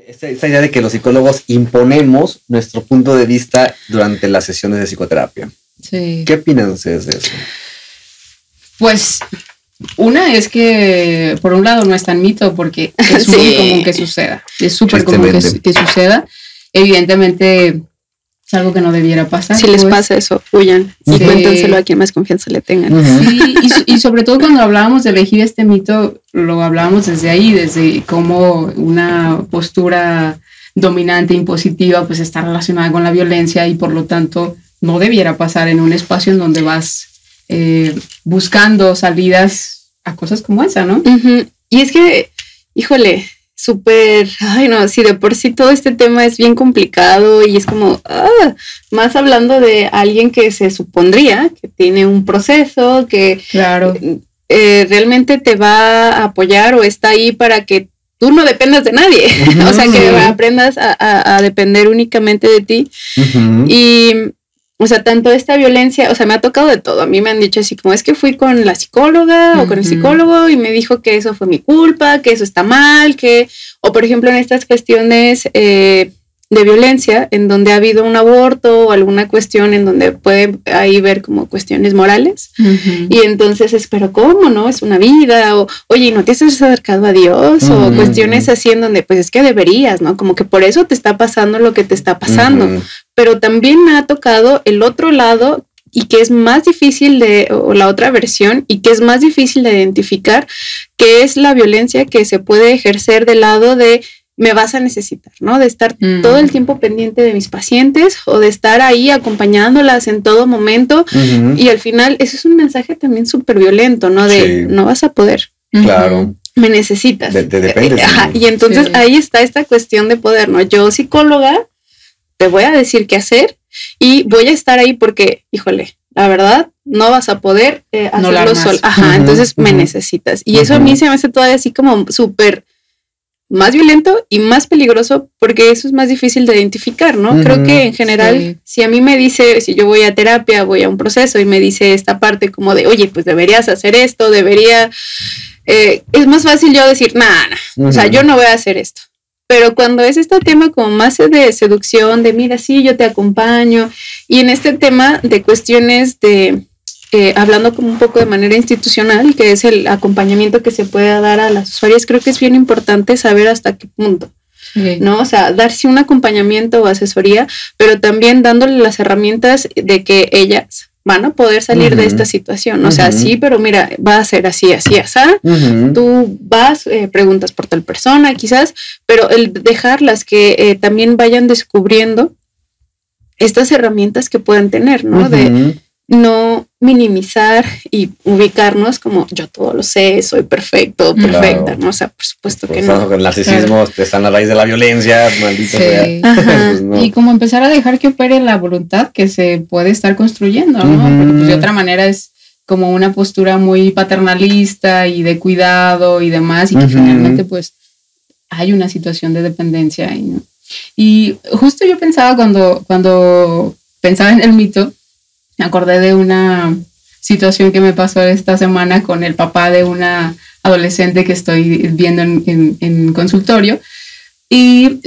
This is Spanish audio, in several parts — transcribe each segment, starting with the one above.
Esa idea de que los psicólogos imponemos nuestro punto de vista durante las sesiones de psicoterapia. Sí. ¿Qué opinan ustedes de eso? Pues una es que por un lado no es tan mito porque es muy común que suceda. Es súper común que suceda. Evidentemente es algo que no debiera pasar. Si les pasa eso, huyan y cuéntenselo a quien más confianza le tengan. Sí, y sobre todo cuando hablábamos de elegir este mito, lo hablábamos desde ahí, desde cómo una postura dominante, impositiva, pues está relacionada con la violencia y por lo tanto no debiera pasar en un espacio en donde vas buscando salidas a cosas como esa, ¿no? Uh-huh. Y es que, híjole, súper, ay no, si de por sí todo este tema es bien complicado y es como, más hablando de alguien que se supondría que tiene un proceso, que claro. Realmente te va a apoyar o está ahí para que tú no dependas de nadie, o sea, que aprendas a depender únicamente de ti. Y, o sea, tanto esta violencia, o sea, me ha tocado de todo. A mí me han dicho así como, es que fui con la psicóloga o con el psicólogo y me dijo que eso fue mi culpa, que eso está mal, o por ejemplo en estas cuestiones de violencia, en donde ha habido un aborto o alguna cuestión en donde puede ahí ver como cuestiones morales. Y entonces pero ¿cómo no? Es una vida, o oye, ¿no te has acercado a Dios? O cuestiones así en donde pues es que deberías, ¿no? Como que por eso te está pasando lo que te está pasando. Pero también me ha tocado el otro lado y que es más difícil o la otra versión y que es más difícil de identificar, que es la violencia que se puede ejercer del lado de me vas a necesitar, ¿no? De estar todo el tiempo pendiente de mis pacientes o de estar ahí acompañándolas en todo momento. Y al final eso es un mensaje también súper violento, ¿no? De no vas a poder. Claro. Me necesitas. Depende. Y entonces ahí está esta cuestión de poder, ¿no? Yo, psicóloga, te voy a decir qué hacer y voy a estar ahí porque, híjole, la verdad, no vas a poder hacerlo sola. Entonces me necesitas. Y eso a mí se me hace todavía así como súper más violento y más peligroso porque eso es más difícil de identificar, ¿no? Creo que en general, si a mí me dice, si yo voy a terapia, voy a un proceso y me dice esta parte como de, oye, pues deberías hacer esto, es más fácil yo decir, o sea, yo no voy a hacer esto. Pero cuando es este tema como más de seducción, de mira, sí, yo te acompaño, y en este tema de cuestiones de, hablando como un poco de manera institucional, que es el acompañamiento que se puede dar a las usuarias, creo que es bien importante saber hasta qué punto, ¿no? O sea, darse un acompañamiento o asesoría, pero también dándole las herramientas de que ellas van a poder salir de esta situación. O sea, sí, pero mira, va a ser así, así. Tú vas, preguntas por tal persona, quizás, pero el dejarlas que también vayan descubriendo estas herramientas que puedan tener, ¿no? De no minimizar y ubicarnos como yo todo lo sé, soy perfecto, perfecta, ¿no? O sea, por supuesto que no. El narcisismo está en la raíz de la violencia, maldito sea. Pues no. Y como empezar a dejar que opere la voluntad que se puede estar construyendo, ¿no? Porque pues, de otra manera es como una postura muy paternalista y de cuidado y demás, y que finalmente pues hay una situación de dependencia ahí, ¿no? Y justo yo pensaba cuando pensaba en el mito, me acordé de una situación que me pasó esta semana con el papá de una adolescente que estoy viendo en consultorio. Y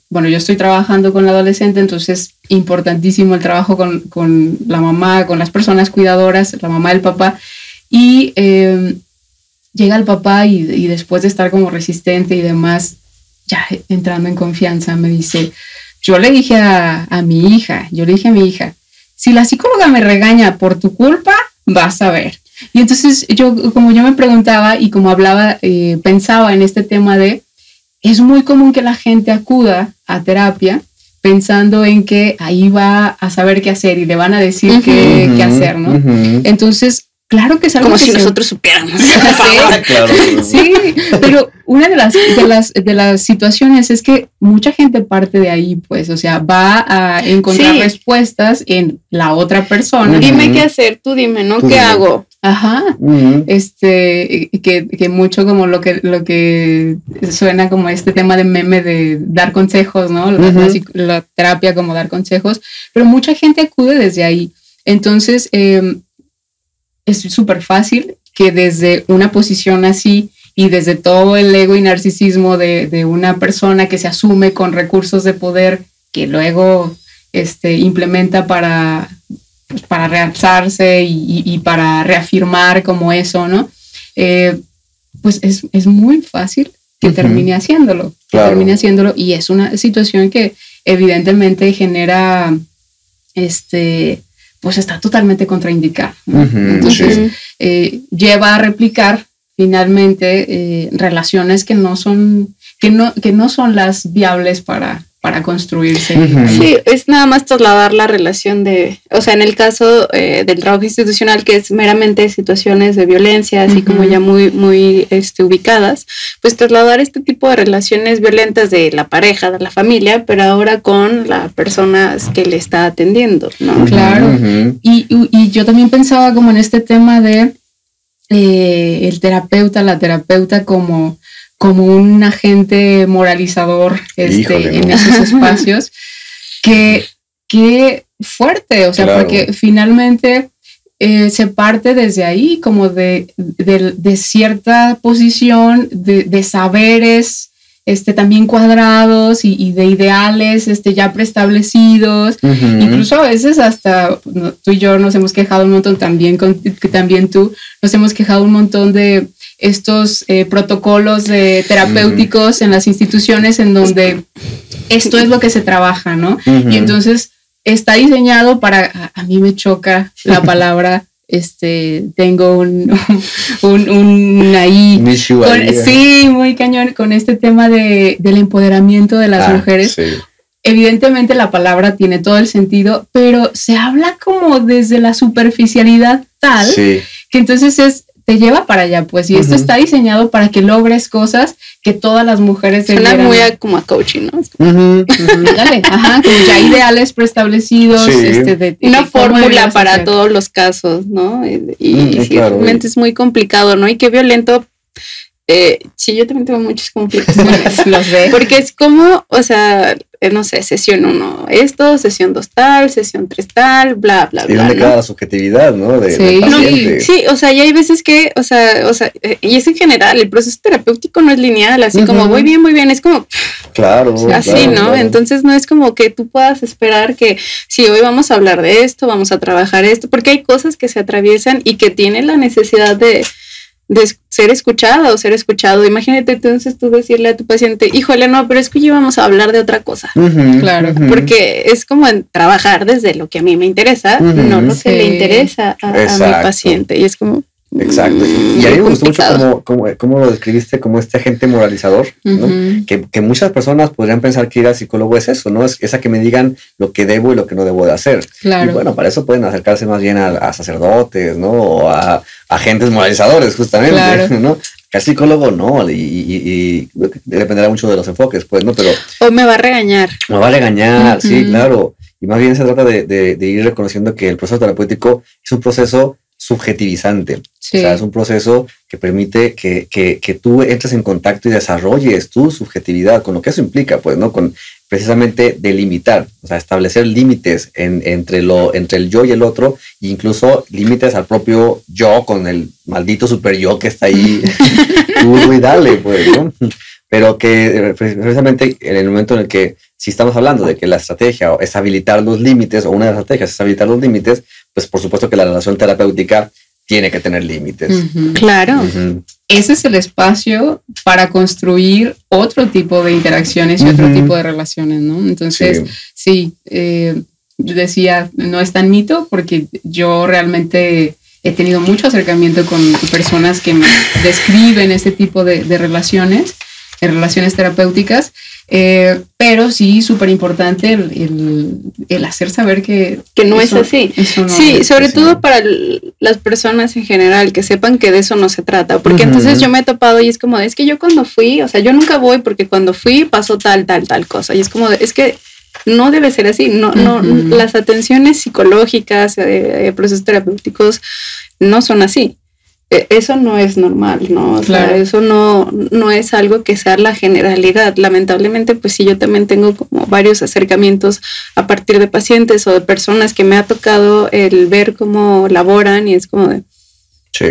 bueno, yo estoy trabajando con la adolescente, entonces importantísimo el trabajo con la mamá, con las personas cuidadoras, la mamá del papá. Y llega el papá y después de estar como resistente y demás, ya entrando en confianza, me dice, yo le dije a mi hija, si la psicóloga me regaña por tu culpa, vas a ver. Y entonces como yo me preguntaba y como hablaba, pensaba en este tema es muy común que la gente acuda a terapia pensando en que ahí va a saber qué hacer y le van a decir qué hacer, ¿no? Entonces, claro que es algo como que si nosotros supiéramos. Sí, pero una de las situaciones es que mucha gente parte de ahí, pues, o sea, va a encontrar respuestas en la otra persona. Dime qué hacer, tú dime, ¿no? ¿Qué hago? Que mucho como lo que suena como este tema de meme de dar consejos, ¿no? La terapia como dar consejos, pero mucha gente acude desde ahí. Entonces, es súper fácil que desde una posición así y desde todo el ego y narcisismo de una persona que se asume con recursos de poder que luego implementa para realzarse y para reafirmar como eso, ¿no? Pues es muy fácil que termine haciéndolo, y es una situación que evidentemente genera, pues está totalmente contraindicada, ¿no? Entonces lleva a replicar finalmente relaciones que no son las viables para construirse. Sí, es nada más trasladar la relación o sea, en el caso del trabajo institucional, que es meramente situaciones de violencia, así como ya muy, muy ubicadas, pues trasladar este tipo de relaciones violentas de la pareja, de la familia, pero ahora con la persona que le está atendiendo, ¿no? Claro. Y yo también pensaba como en este tema de la terapeuta como un agente moralizador en esos espacios. Qué fuerte, o sea, porque finalmente se parte desde ahí como de cierta posición de saberes también cuadrados y de ideales ya preestablecidos. Incluso a veces hasta tú y yo nos hemos quejado un montón, también tú nos hemos quejado un montón de estos protocolos terapéuticos en las instituciones en donde esto es lo que se trabaja, ¿no? Y entonces está diseñado para, a mí me choca la palabra, tengo un ahí, sí, muy cañón, con este tema del empoderamiento de las mujeres. Sí. Evidentemente la palabra tiene todo el sentido, pero se habla como desde la superficialidad tal que entonces te lleva para allá, pues, y esto está diseñado para que logres cosas que todas las mujeres suena muy como a coaching, ¿no? Dale, como ya ideales preestablecidos, una fórmula para todos los casos, ¿no? Y realmente es muy complicado, ¿no? Y qué violento. Sí, yo también tengo muchos conflictos con eso. Los ve. Porque es como, o sea, no sé, sesión 1 esto, sesión 2 tal, sesión 3 tal, bla, bla, bla. Y dónde queda la subjetividad, ¿no? Del paciente. Sí, o sea, y hay veces que, o sea, y es en general, el proceso terapéutico no es lineal, así como muy bien, es como... Claro. Así, ¿no? Claro. Entonces no es como que tú puedas esperar que, sí, hoy vamos a hablar de esto, vamos a trabajar esto, porque hay cosas que se atraviesan y que tienen la necesidad de ser escuchada o ser escuchado. Imagínate entonces tú decirle a tu paciente, híjole, no, pero es que hoy vamos a hablar de otra cosa. Claro. Porque es como trabajar desde lo que a mí me interesa, no lo que le interesa a mi paciente. Y es como... Exacto. Y a mí me gustó mucho cómo lo describiste como este agente moralizador, ¿no? Que muchas personas podrían pensar que ir al psicólogo es eso, ¿no? Es a que me digan lo que debo y lo que no debo de hacer. Claro. Y bueno, para eso pueden acercarse más bien a sacerdotes, ¿no? O a agentes moralizadores, justamente, ¿no? Que al psicólogo no, y dependerá mucho de los enfoques, pues, ¿no? Pero... O me va a regañar. Me va a regañar, sí, claro. Y más bien se trata de ir reconociendo que el proceso terapéutico es un proceso subjetivizante. Sí. O sea, es un proceso que permite que tú entres en contacto y desarrolles tu subjetividad, con lo que eso implica, pues, ¿no? Con precisamente delimitar, o sea, establecer límites entre el yo y el otro, e incluso límites al propio yo con el maldito super yo que está ahí, y dale, pues, ¿no? Pero que precisamente en el momento en el que, si estamos hablando de que la estrategia es habilitar los límites, o una de las estrategias es habilitar los límites, pues por supuesto que la relación terapéutica tiene que tener límites. Claro. Ese es el espacio para construir otro tipo de interacciones y otro tipo de relaciones, ¿no? Entonces, sí, yo decía, no es tan mito, porque yo realmente he tenido mucho acercamiento con personas que me describen este tipo de relaciones terapéuticas, pero sí, súper importante el hacer saber que no es así. Sí, sobre todo para las personas en general, que sepan que de eso no se trata, porque entonces yo me he topado y es como, es que yo cuando fui, o sea, yo nunca voy porque cuando fui pasó tal cosa, y es como, es que no debe ser así, no, las atenciones psicológicas, procesos terapéuticos no son así. Eso no es normal, ¿no? O sea, eso no es algo que sea la generalidad. Lamentablemente, pues sí, yo también tengo como varios acercamientos a partir de pacientes o de personas que me ha tocado el ver cómo laboran, y es como de... Sí.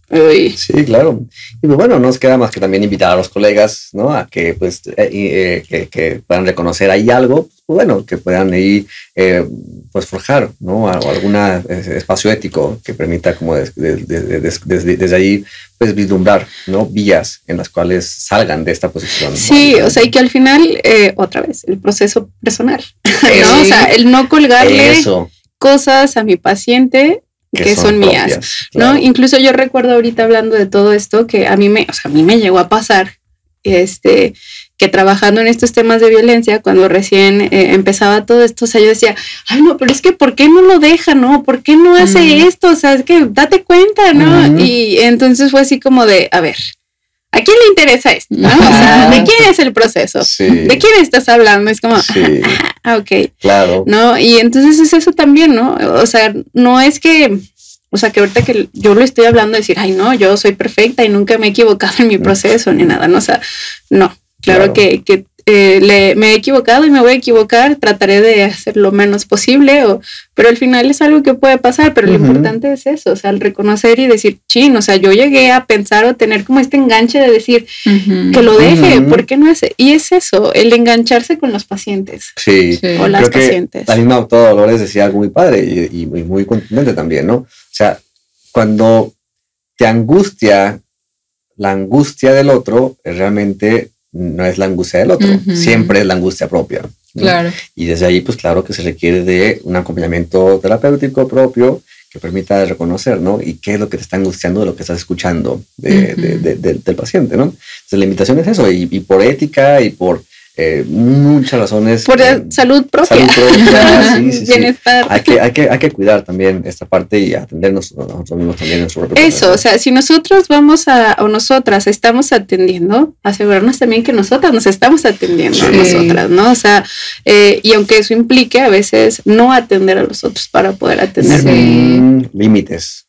Sí, claro. Y pues bueno, no nos queda más que también invitar a los colegas, ¿no? A que pues que puedan reconocer ahí algo, pues bueno, que puedan ahí pues forjar, ¿no? O algún espacio ético que permita como desde ahí pues vislumbrar, ¿no? Vías en las cuales salgan de esta posición. Sí, ¿no? O sea, y que al final, otra vez, el proceso personal, ¿no? O sea, el no colgarle cosas a mi paciente que son mías, propias, ¿no? Claro. Incluso yo recuerdo ahorita hablando de todo esto que a mí me llegó a pasar, que trabajando en estos temas de violencia, cuando recién empezaba todo esto, o sea, yo decía, ay, no, pero es que ¿por qué no lo deja, no? ¿Por qué no hace esto? O sea, es que date cuenta, ¿no? Y entonces fue así como de, a ver, ¿a quién le interesa esto? ¿No? O sea, ¿de quién es el proceso? Sí. ¿De quién estás hablando? Es como, sí. Ok. Claro. ¿No? Y entonces es eso también, ¿no? O sea, no es que, o sea, que ahorita que yo lo estoy hablando, decir, ay, no, yo soy perfecta y nunca me he equivocado en mi proceso ni nada, ¿no? O sea, no, claro. que me he equivocado y me voy a equivocar, trataré de hacer lo menos posible, pero al final es algo que puede pasar, pero lo importante es eso, o sea, el reconocer y decir, chin, o sea, yo llegué a pensar o tener como este enganche de decir que lo deje, ¿por qué no es? Y es eso, el engancharse con los pacientes. Sí, o las pacientes. La misma autora Dolores decía algo muy padre y muy contundente también, ¿no? O sea, cuando te angustia la angustia del otro, realmente no es la angustia del otro, siempre es la angustia propia, ¿no? Claro. Y desde ahí, pues claro que se requiere de un acompañamiento terapéutico propio que permita reconocer, ¿no? Y qué es lo que te está angustiando de lo que estás escuchando del paciente, ¿no? Entonces la invitación es eso, y por ética y por muchas razones. Por salud propia. Sí. Bienestar. Hay que cuidar también esta parte y atendernos nosotros mismos también en su propio proceso. Eso, o sea, si nosotros o nosotras estamos atendiendo, asegurarnos también que nosotras nos estamos atendiendo a nosotras, ¿no? O sea, y aunque eso implique a veces no atender a los otros para poder atender. Límites.